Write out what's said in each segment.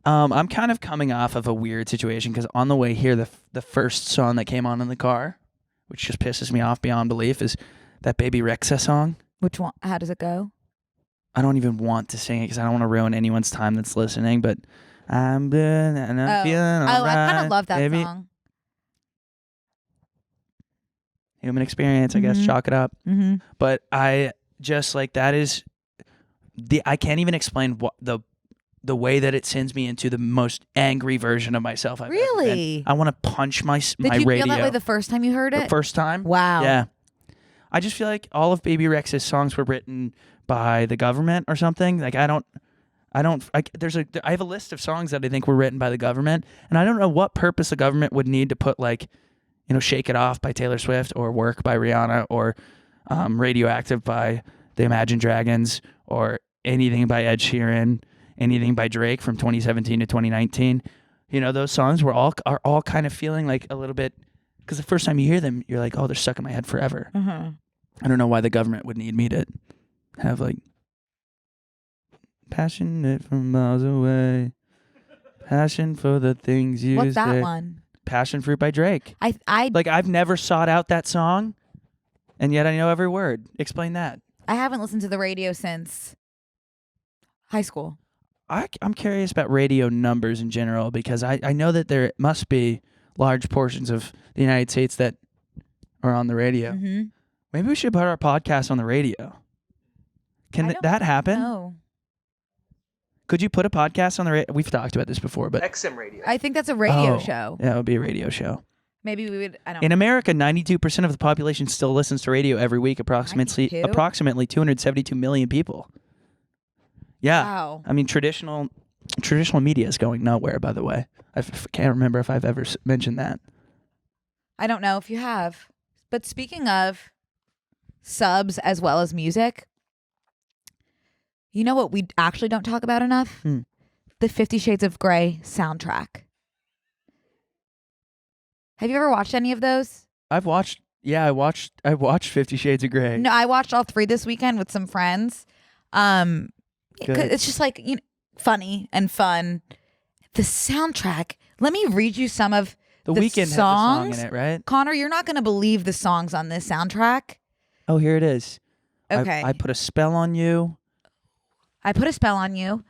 I'm kind of coming off of a weird situation because on the way here, the first song that came on in the car, which just pisses me off beyond belief, is that Baby Rexa song. Which one? How does it go? I don't even want to sing it because I don't want to ruin anyone's time that's listening, but I'm feeling all right, I kind of love that baby. song. Human experience, I guess, chalk it up. Mm-hmm. But I just like that is I can't even explain what the way that it sends me into the most angry version of myself I've ever been. Really? I want to punch my radio. Did you feel that way the first time you heard it? The first time? Wow. Yeah. I just feel like all of Baby Rex's songs were written by the government or something. Like I have a list of songs that I think were written by the government, and I don't know what purpose the government would need to put like, Shake It Off by Taylor Swift or Work by Rihanna or Radioactive by the Imagine Dragons or anything by Ed Sheeran, anything by Drake from 2017 to 2019. Those songs are all kind of feeling like a little bit, because the first time you hear them, you're like, oh, they're stuck in my head forever. Uh-huh. I don't know why the government would need me to have like passionate from miles away, passion for the things you What's say. that one? Passion Fruit by Drake. I've never sought out that song, and yet I know every word. Explain that. I haven't listened to the radio since high school. I'm curious about radio numbers in general because I know that there must be large portions of the United States that are on the radio. Mm-hmm. Maybe we should put our podcast on the radio. Can that happen? No. Could you put a podcast on the radio? We've talked about this before, but XM radio. I think that's a radio show. Yeah, it would be a radio show. Maybe we would. I don't. In America, 92% of the population still listens to radio every week. Approximately 272 million people. Yeah. Wow. I mean, traditional media is going nowhere. By the way, I can't remember if I've ever mentioned that. I don't know if you have. But speaking of subs as well as music, you know what we actually don't talk about enough? The 50 Shades of Grey soundtrack. Have you ever watched any of those? I watched 50 Shades of Grey. No, I watched all 3 this weekend with some friends. It's just like funny and fun. The soundtrack. Let me read you some of The the Weeknd has a songs. song in it, right? Connor, you're not going to believe the songs on this soundtrack. Oh, here it is. Okay. I put a spell on you. I put a spell on you.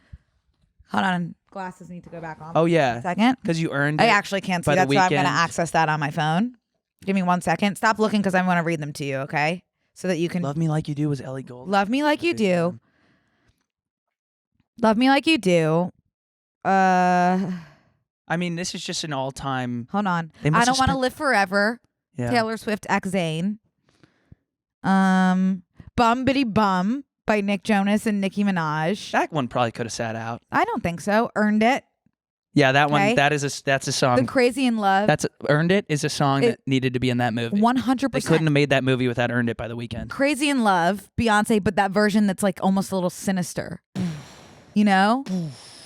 Hold on. Glasses need to go back on. Oh, yeah. A second. Because you earned it. I actually can't see by that, The so I'm going to Weeknd. access that on my phone. Give me 1 second. Stop looking because I want to read them to you, okay? So that you can... Love Me Like You Do was Ellie Goulding. Love Me Like You Do. Love Me Like You Do. I mean, this is just an all-time... Hold on. They must I Don't have Want to spent- Live Forever. Yeah. Taylor Swift X Zayn. Bum Bitty Bum by Nick Jonas and Nicki Minaj. That one probably could have sat out. I don't think so. Earned It. Yeah, that Okay. one. That's a song. The Crazy in Love. Earned It is a song that needed to be in that movie. 100%. They couldn't have made that movie without Earned It by The Weeknd. Crazy in Love, Beyonce, but that version that's like almost a little sinister. You know?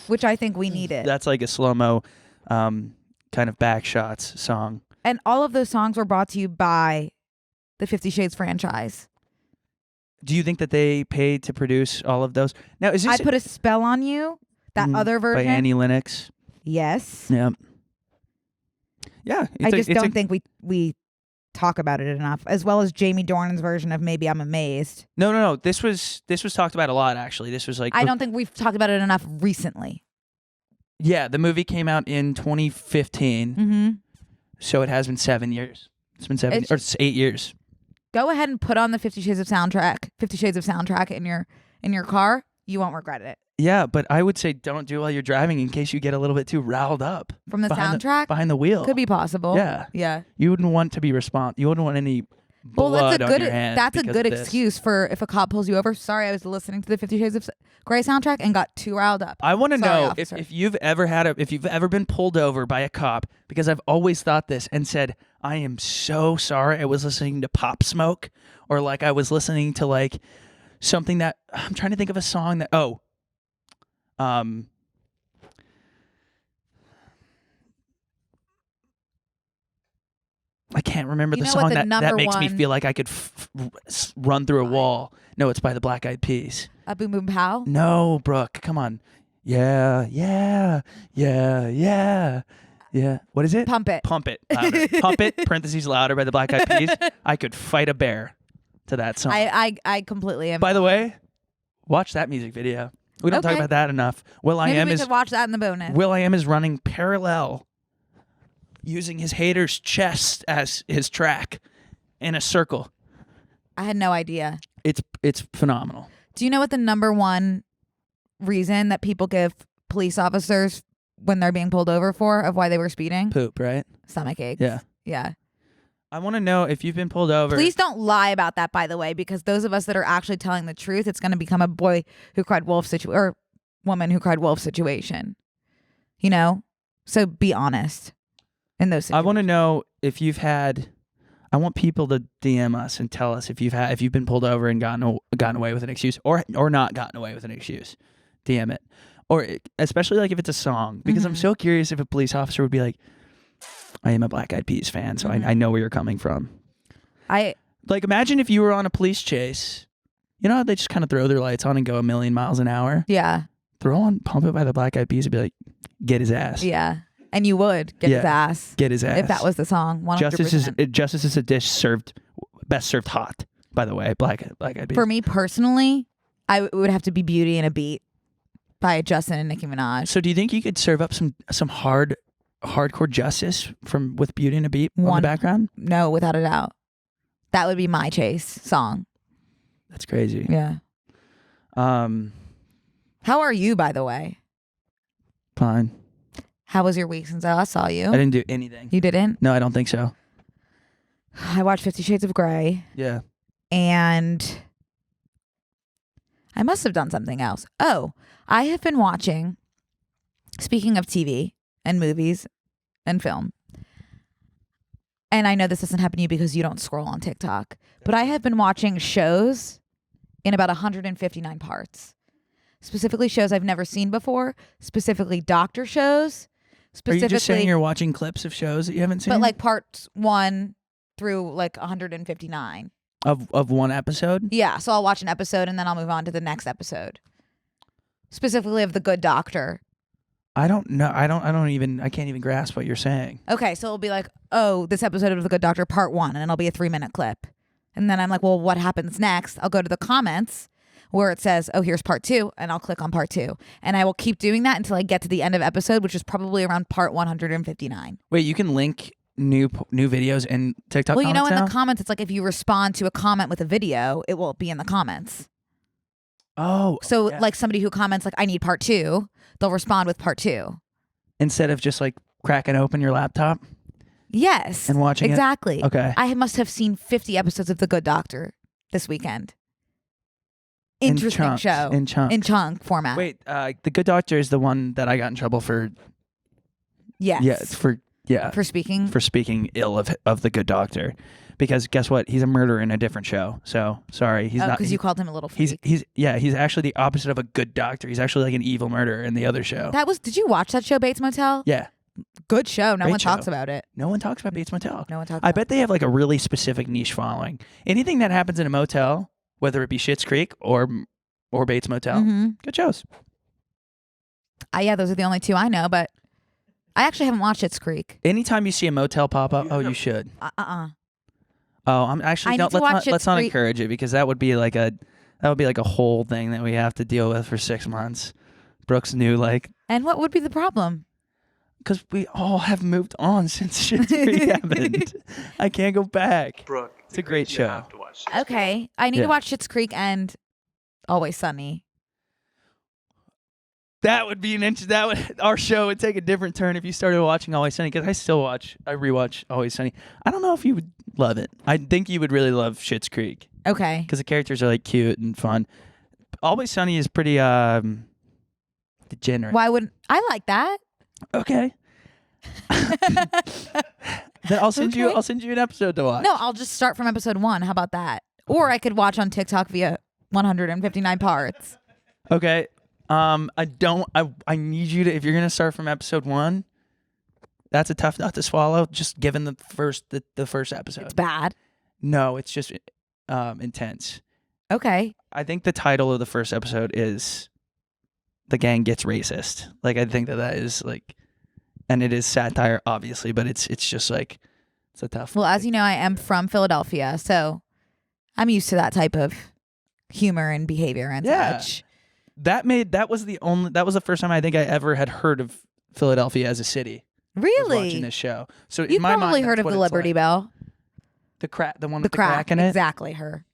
Which I think we needed. That's like a slow-mo kind of back shots song. And all of those songs were brought to you by the 50 Shades franchise. Do you think that they paid to produce all of those? Now, is this I Put a Spell on You, that other by version. Annie Lennox? Yes. Yeah. Yeah. I just don't think we talk about it enough, as well as Jamie Dornan's version of Maybe I'm Amazed. No. This was talked about a lot, actually. This was like... I don't think we've talked about it enough recently. Yeah, the movie came out in 2015, Mm-hmm. so it has been 7 years. It's been it's 8 years. Go ahead and put on the 50 Shades of soundtrack in your car. You won't regret it. Yeah, but I would say don't do it while you're driving in case you get a little bit too riled up. From the behind soundtrack? behind the wheel. Could be possible. Yeah. Yeah. You wouldn't want to be You wouldn't want any Well, blood that's a on your hands. that's a because good of this. excuse for if a cop pulls you over. Sorry, I was listening to the 50 Shades of Grey soundtrack and got too riled up. I want to Sorry, know officer. if you've ever been pulled over by a cop, because I've always thought this and said, I am so sorry I was listening to Pop Smoke, or like I was listening to like something that I'm trying to think of a song that I can't remember You the know what song the that number makes me one- feel like I could run through a wall. No, it's by the Black Eyed Peas. Boom Boom Pow. No, Brooke, come on. Yeah, yeah, yeah, yeah, yeah. What is it? Pump It. Pump It. Louder. Pump It, parentheses louder by the Black Eyed Peas. I could fight a bear to that song. I completely am. By the way, watch that music video. We don't talk Okay. about that enough. Maybe we could watch that in the bonus. Will.i.am is running parallel, using his hater's chest as his track in a circle. I had no idea. It's phenomenal. Do you know what the number one reason that people give police officers when they're being pulled over for of why they were speeding? Poop, right? Stomach aches. Yeah. Yeah. I want to know if you've been pulled over. Please don't lie about that, by the way, because those of us that are actually telling the truth, it's going to become a boy who cried wolf or woman who cried wolf situation. You know? So be honest in those situations. I want to know if you've had. I want people to DM us and tell us if you've been pulled over and gotten away with an excuse or not gotten away with an excuse. DM it, or especially like if it's a song, because I'm so curious if a police officer would be like, "I am a Black Eyed Peas fan, so I know where you're coming from." Like imagine if you were on a police chase. You know how they just kind of throw their lights on and go a million miles an hour? Yeah. Throw on Pump It by the Black Eyed Peas and be like, get his ass. Yeah. And you would get his ass. Get his ass. If that was the song. 100%. Justice is a dish best served hot, by the way. Black Eyed Peas. For me personally, it would have to be Beauty and a Beat by Justin and Nicki Minaj. So do you think you could serve up some hardcore justice with Beauty and a Beat on the background? No, without a doubt. That would be my chase song. That's crazy. Yeah. How are you, by the way? Fine. How was your week since I last saw you? I didn't do anything. You didn't? No, I don't think so. I watched 50 Shades of Grey. Yeah. And I must have done something else. Oh, I have been watching, speaking of TV and movies and film, and I know this doesn't happen to you because you don't scroll on TikTok, but I have been watching shows in about 159 parts. Specifically shows I've never seen before, specifically doctor shows. Are you just saying you're watching clips of shows that you haven't seen? But like parts 1 through like 159. Of one episode? Yeah, so I'll watch an episode and then I'll move on to the next episode. Specifically of The Good Doctor. I don't know. I can't even grasp what you're saying. Okay, so it'll be like, oh, this episode of The Good Doctor part 1, and it'll be a 3-minute clip. And then I'm like, well, what happens next? I'll go to the comments where it says, oh, here's part 2, and I'll click on part 2. And I will keep doing that until I get to the end of episode, which is probably around part 159. Wait, you can link new videos in TikTok well, you know, comments in now? the comments, it's like if you respond to a comment with a video, it will be in the comments. Oh. So yeah. like somebody who comments like, I need part 2, they'll respond with part 2. Instead of just like cracking open your laptop? Yes. And watching exactly. it? Okay. I must have seen 50 episodes of The Good Doctor this weekend. Interesting show. In chunks. In chunk format. Wait, The Good Doctor is the one that I got in trouble for. Yes. Yeah, For speaking. for speaking ill of The Good Doctor. Because guess what? He's a murderer in a different show. So sorry, he's not. Because you called him a little freak. He's actually the opposite of a good doctor. He's actually like an evil murderer in the other show. Did you watch that show, Bates Motel? Yeah. Good show. No Great one show. talks about it. No one talks about Bates Motel. No one talks I about bet they have like a really specific niche following. Anything that happens in a motel, whether it be Schitt's Creek or Bates Motel, good shows. Yeah, those are the only 2 I know, but I actually haven't watched Schitt's Creek. Anytime you see a motel pop up, you should. Oh, I'm actually let's not encourage it, because that would be like a whole thing that we have to deal with for 6 months. Brooke's new And what would be the problem? Because we all have moved on since Schitt's Creek happened. I can't go back. Brooke, it's a great show. Okay, I need to watch Schitt's Creek and Always Sunny. That would be our show would take a different turn if you started watching Always Sunny, because I rewatch Always Sunny. I don't know if you would love it. I think you would really love Schitt's Creek. Okay. Because the characters are like cute and fun. Always Sunny is pretty degenerate. Why wouldn't I like that? Okay. Then I'll send you an episode to watch. No, I'll just start from episode 1. How about that? Or I could watch on TikTok via 159 parts. Okay. I need you to, if you're going to start from episode 1, that's a tough nut to swallow, just given the first episode. It's bad. No, it's just intense. Okay. I think the title of the first episode is the gang gets racist. Like I think that is like, and it is satire obviously, but it's just like it's a tough. Well, as you know, I am from Philadelphia, so I'm used to that type of humor and behavior and such. That was the first time I think I ever had heard of Philadelphia as a city. Really? Was watching this show. So You've in my probably mind, heard that's of the what it's Liberty like. Bell. The one with the crack in it? Exactly, her.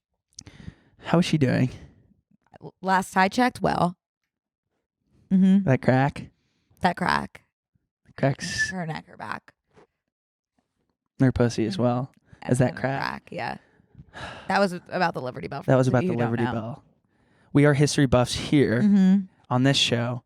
How is she doing? Last I checked, well. Mm-hmm. That crack? That crack. Cracks Her neck, her back. her pussy as well. As that And her crack. Yeah. That was about the Liberty Bell. That was about the Liberty Bell. We are history buffs here on this show.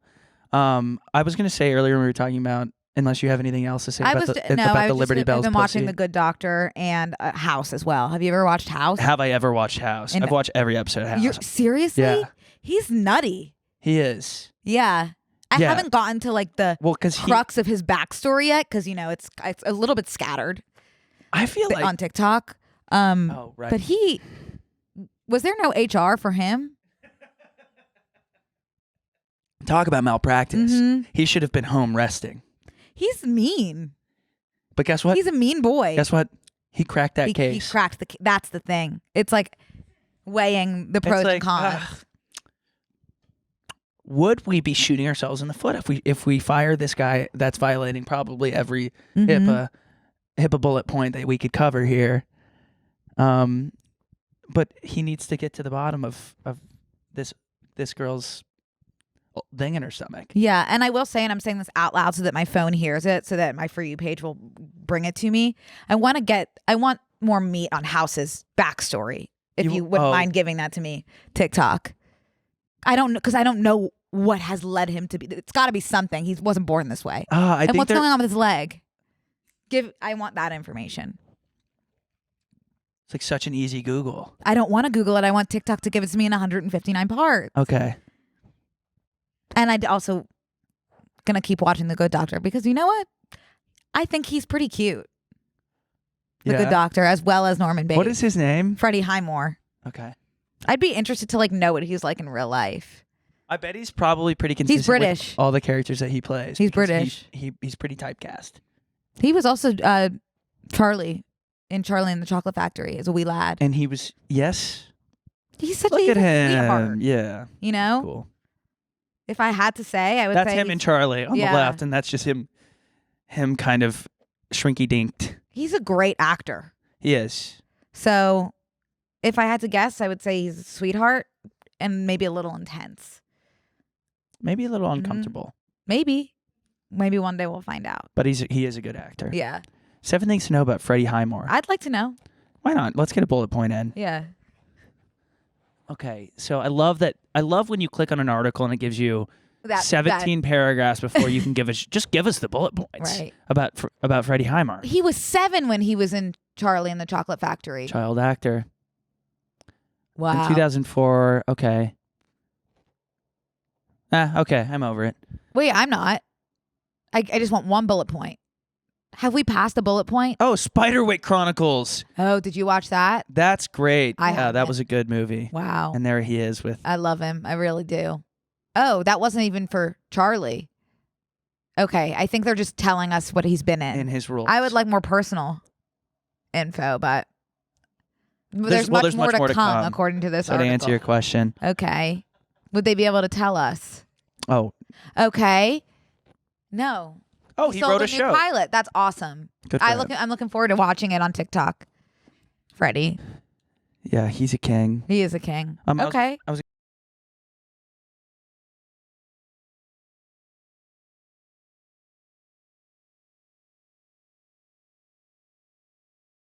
I was going to say earlier when we were talking about, unless you have anything else to say about the Liberty Bell's I've been pussy. watching The Good Doctor and House as well. Have you ever watched House? Have I ever watched House? I've watched every episode of House. Seriously? Yeah. He's nutty. He is. Yeah. I haven't gotten to like the crux of his backstory yet because, you know, it's a little bit scattered. I feel like on TikTok. Oh, right. But was there no HR for him? Talk about malpractice. Mm-hmm. He should have been home resting. He's mean. But guess what? He's a mean boy. Guess what? He cracked that case. He cracked that's the thing. It's like weighing the pros and cons. Would we be shooting ourselves in the foot if we fire this guy that's violating probably every HIPAA bullet point that we could cover here? But he needs to get to the bottom of this girl's thing in her stomach. Yeah, and I will say, and I'm saying this out loud so that my phone hears it, so that my For You page will bring it to me. I want more meat on House's backstory. If you wouldn't mind giving that to me, TikTok. I don't know, because I don't know what has led him to be. It's got to be something. He wasn't born this way. And what's going on with his leg? I want that information. It's like such an easy Google. I don't want to Google it. I want TikTok to give it to me in 159 parts. Okay. And I'd also gonna keep watching The Good Doctor because you know what? I think he's pretty cute. The Good Doctor, as well as Norman Bates. What is his name? Freddie Highmore. Okay. I'd be interested to know what he's like in real life. I bet he's probably pretty consistent. He's British. With all the characters that he plays. He's British. He's pretty typecast. He was also Charlie in Charlie and the Chocolate Factory as a wee lad. And he was He's such Look a at him. sweetheart. Yeah. You know? Cool. If I had to say, I would that's say him and Charlie on the left, and that's just him kind of shrinky dinked. He's a great actor. He is. So if I had to guess, I would say he's a sweetheart and maybe a little intense. Maybe a little uncomfortable. Maybe one day we'll find out. But he is a good actor. Yeah. 7 things to know about Freddie Highmore. I'd like to know. Why not? Let's get a bullet point in. Yeah. Okay, so I love when you click on an article and it gives you 17 paragraphs before you can give us the bullet points about Freddie Highmore. He was 7 when he was in Charlie and the Chocolate Factory. Child actor. Wow. In 2004. Okay. Okay, I'm over it. Wait, I'm not. I just want one bullet point. Have we passed a bullet point? Oh, Spiderwick Chronicles. Oh, did you watch that? That's great. Yeah, that was a good movie. Wow. And there he is with... I love him. I really do. Oh, that wasn't even for Charlie. Okay, I think they're just telling us what he's been in. In his roles. I would like more personal info, but there's much more to come according to this article. To answer your question. Okay. Would they be able to tell us? Oh. Okay. No. Oh, he wrote a show. Pilot. That's awesome. Good for him. I'm looking forward to watching it on TikTok. Freddie. Yeah, he's a king. He is a king. Okay. I was